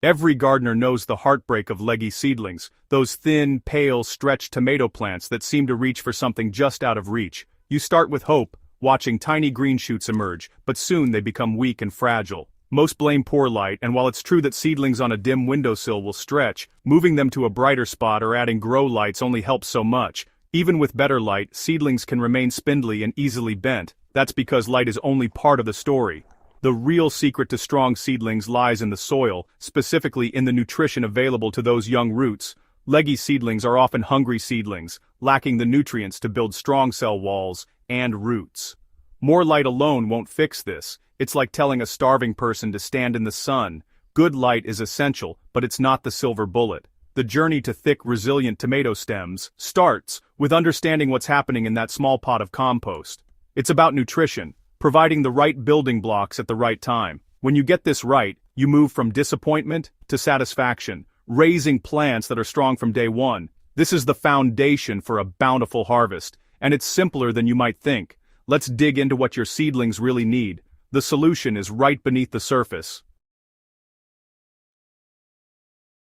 Every gardener knows the heartbreak of leggy seedlings, those thin, pale, stretched tomato plants that seem to reach for something just out of reach. You start with hope, watching tiny green shoots emerge, but soon they become weak and fragile. Most blame poor light, and while it's true that seedlings on a dim windowsill will stretch, moving them to a brighter spot or adding grow lights only helps so much. Even with better light, seedlings can remain spindly and easily bent. That's because light is only part of the story. The real secret to strong seedlings lies in the soil, specifically in the nutrition available to those young roots. Leggy seedlings are often hungry seedlings, lacking the nutrients to build strong cell walls and roots. More light alone won't fix this. It's like telling a starving person to stand in the sun. Good light is essential, but it's not the silver bullet. The journey to thick, resilient tomato stems starts with understanding what's happening in that small pot of compost. It's about nutrition, providing the right building blocks at the right time. When you get this right, you move from disappointment to satisfaction, raising plants that are strong from day one. This is the foundation for a bountiful harvest, and it's simpler than you might think. Let's dig into what your seedlings really need. The solution is right beneath the surface.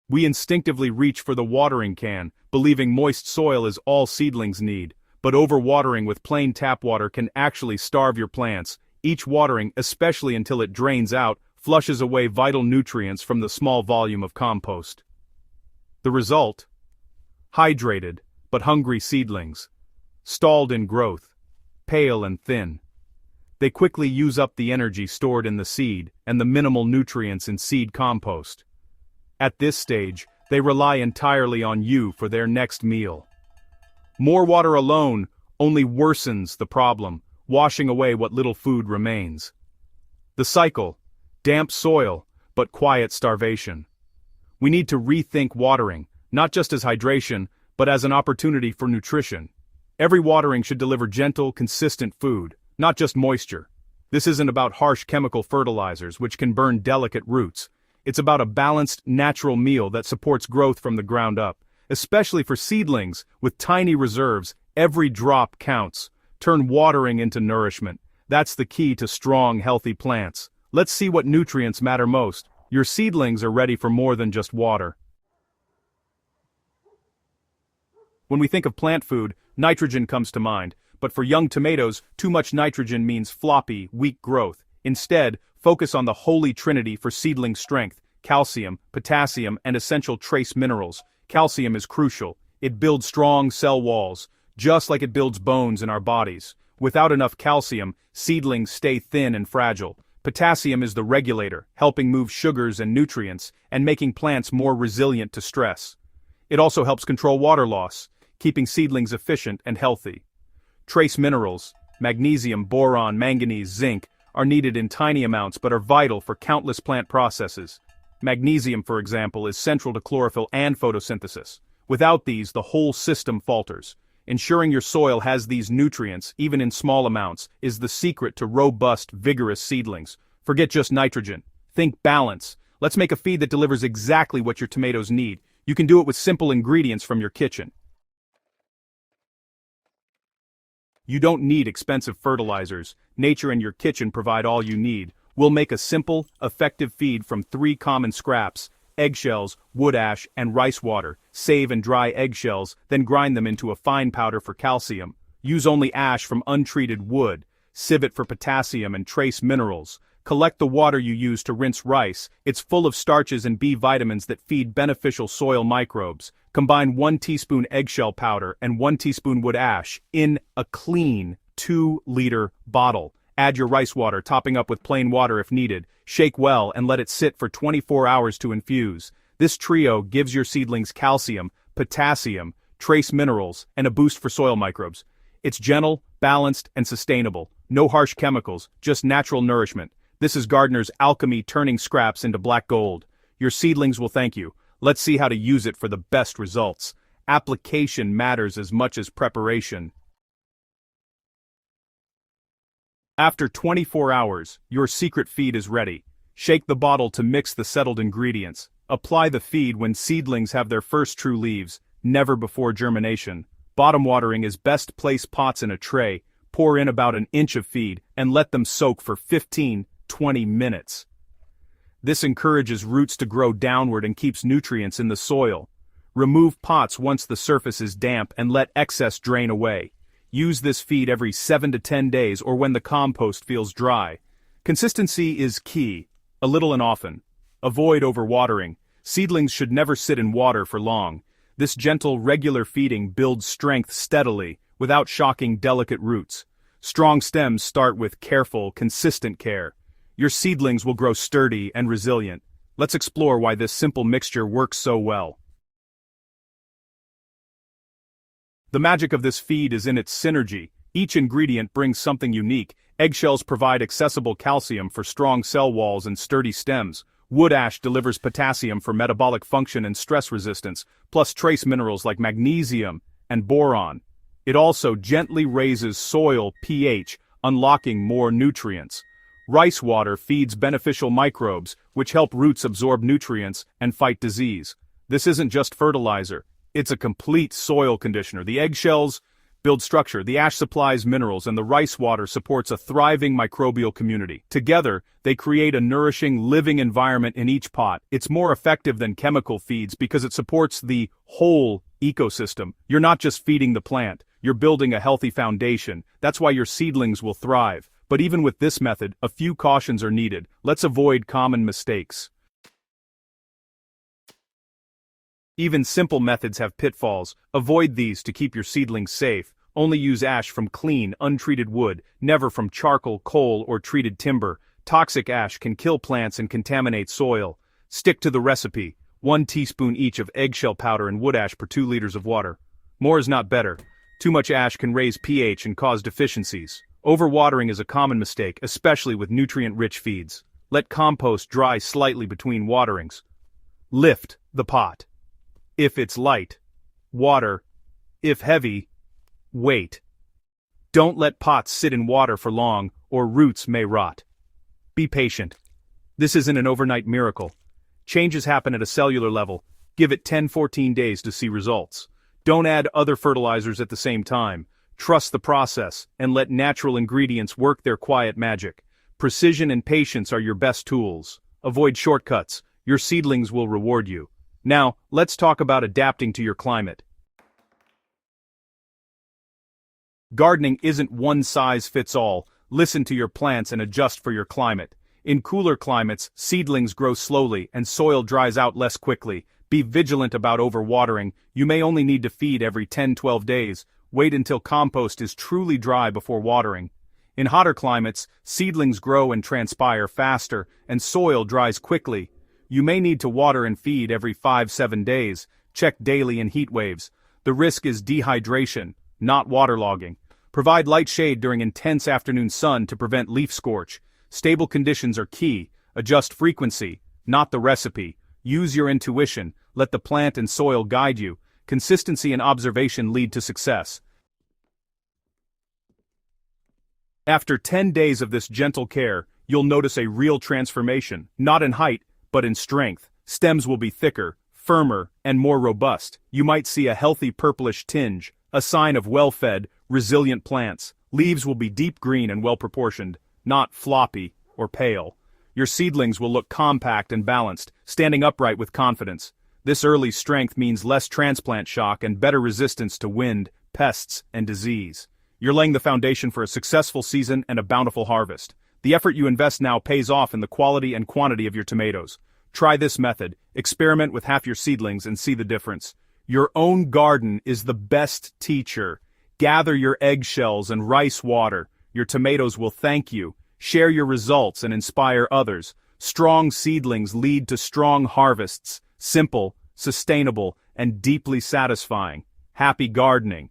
We instinctively reach for the watering can, believing moist soil is all seedlings need. But overwatering with plain tap water can actually starve your plants. Each watering, especially until it drains out, flushes away vital nutrients from the small volume of compost. The result? Hydrated, but hungry seedlings. Stalled in growth. Pale and thin. They quickly use up the energy stored in the seed and the minimal nutrients in seed compost. At this stage, they rely entirely on you for their next meal. More water alone only worsens the problem, washing away what little food remains. The cycle: damp soil, but quiet starvation. We need to rethink watering, not just as hydration, but as an opportunity for nutrition. Every watering should deliver gentle, consistent food, not just moisture. This isn't about harsh chemical fertilizers which can burn delicate roots. It's about a balanced, natural meal that supports growth from the ground up. Especially for seedlings with tiny reserves, every drop counts. Turn watering into nourishment. That's the key to strong, healthy plants. Let's see what nutrients matter most. Your seedlings are ready for more than just water. When we think of plant food, nitrogen comes to mind, but for young tomatoes, too much nitrogen means floppy, weak growth. Instead, focus on the holy trinity for seedling strength: calcium, potassium, and essential trace minerals. Calcium is crucial. It builds strong cell walls, just like it builds bones in our bodies. Without enough calcium, seedlings stay thin and fragile. Potassium is the regulator, helping move sugars and nutrients, and making plants more resilient to stress. It also helps control water loss, keeping seedlings efficient and healthy. Trace minerals, magnesium, boron, manganese, zinc, are needed in tiny amounts but are vital for countless plant processes. Magnesium, for example, is central to chlorophyll and photosynthesis. Without these, the whole system falters. Ensuring your soil has these nutrients, even in small amounts, is the secret to robust, vigorous seedlings. Forget just nitrogen. Think balance. Let's make a feed that delivers exactly what your tomatoes need. You can do it with simple ingredients from your kitchen. You don't need expensive fertilizers. Nature and your kitchen provide all you need. We'll make a simple, effective feed from 3 common scraps: eggshells, wood ash, and rice water. Save and dry eggshells, then grind them into a fine powder for calcium. Use only ash from untreated wood. Sieve it for potassium and trace minerals. Collect the water you use to rinse rice. It's full of starches and B vitamins that feed beneficial soil microbes. Combine 1 teaspoon eggshell powder and 1 teaspoon wood ash in a clean 2-liter bottle. Add your rice water, topping up with plain water if needed. Shake well and let it sit for 24 hours to infuse. This trio gives your seedlings calcium, potassium, trace minerals, and a boost for soil microbes. It's gentle, balanced, and sustainable. No harsh chemicals, just natural nourishment. This is gardener's alchemy, turning scraps into black gold. Your seedlings will thank you. Let's see how to use it for the best results. Application matters as much as preparation. After 24 hours, your secret feed is ready. Shake the bottle to mix the settled ingredients. Apply the feed when seedlings have their first true leaves, never before germination. Bottom watering is best. Place pots in a tray, pour in about an inch of feed, and let them soak for 15-20 minutes. This encourages roots to grow downward and keeps nutrients in the soil. Remove pots once the surface is damp and let excess drain away. Use this feed every 7 to 10 days or when the compost feels dry. Consistency is key, a little and often. Avoid overwatering. Seedlings should never sit in water for long. This gentle, regular feeding builds strength steadily, without shocking delicate roots. Strong stems start with careful, consistent care. Your seedlings will grow sturdy and resilient. Let's explore why this simple mixture works so well. The magic of this feed is in its synergy. Each ingredient brings something unique. Eggshells provide accessible calcium for strong cell walls and sturdy stems. Wood ash delivers potassium for metabolic function and stress resistance, plus trace minerals like magnesium and boron. It also gently raises soil pH, unlocking more nutrients. Rice water feeds beneficial microbes, which help roots absorb nutrients and fight disease. This isn't just fertilizer. It's a complete soil conditioner. The eggshells build structure, the ash supplies minerals, and the rice water supports a thriving microbial community. Together, they create a nourishing, living environment in each pot. It's more effective than chemical feeds because it supports the whole ecosystem. You're not just feeding the plant, you're building a healthy foundation. That's why your seedlings will thrive. But even with this method, a few cautions are needed. Let's avoid common mistakes. Even simple methods have pitfalls. Avoid these to keep your seedlings safe. Only use ash from clean, untreated wood, never from charcoal, coal, or treated timber. Toxic ash can kill plants and contaminate soil. Stick to the recipe. 1 teaspoon each of eggshell powder and wood ash per 2 liters of water. More is not better. Too much ash can raise pH and cause deficiencies. Overwatering is a common mistake, especially with nutrient-rich feeds. Let compost dry slightly between waterings. Lift the pot. If it's light, water. If heavy, wait. Don't let pots sit in water for long, or roots may rot. Be patient. This isn't an overnight miracle. Changes happen at a cellular level. Give it 10-14 days to see results. Don't add other fertilizers at the same time. Trust the process, and let natural ingredients work their quiet magic. Precision and patience are your best tools. Avoid shortcuts. Your seedlings will reward you. Now, let's talk about adapting to your climate. Gardening isn't one size fits all. Listen to your plants and adjust for your climate. In cooler climates, seedlings grow slowly and soil dries out less quickly. Be vigilant about overwatering. You may only need to feed every 10-12 days. Wait until compost is truly dry before watering. In hotter climates, seedlings grow and transpire faster, and soil dries quickly. You may need to water and feed every 5-7 days. Check daily in heat waves. The risk is dehydration, not waterlogging. Provide light shade during intense afternoon sun to prevent leaf scorch. Stable conditions are key. Adjust frequency, not the recipe. Use your intuition. Let the plant and soil guide you. Consistency and observation lead to success. After 10 days of this gentle care, you'll notice a real transformation, not in height, but in strength. Stems will be thicker, firmer, and more robust. You might see a healthy purplish tinge, a sign of well-fed, resilient plants. Leaves will be deep green and well-proportioned, not floppy or pale. Your seedlings will look compact and balanced, standing upright with confidence. This early strength means less transplant shock and better resistance to wind, pests, and disease. You're laying the foundation for a successful season and a bountiful harvest. The effort you invest now pays off in the quality and quantity of your tomatoes. Try this method, experiment with half your seedlings and see the difference. Your own garden is the best teacher. Gather your eggshells and rice water. Your tomatoes will thank you. Share your results and inspire others. Strong seedlings lead to strong harvests. Simple, sustainable, and deeply satisfying. Happy gardening.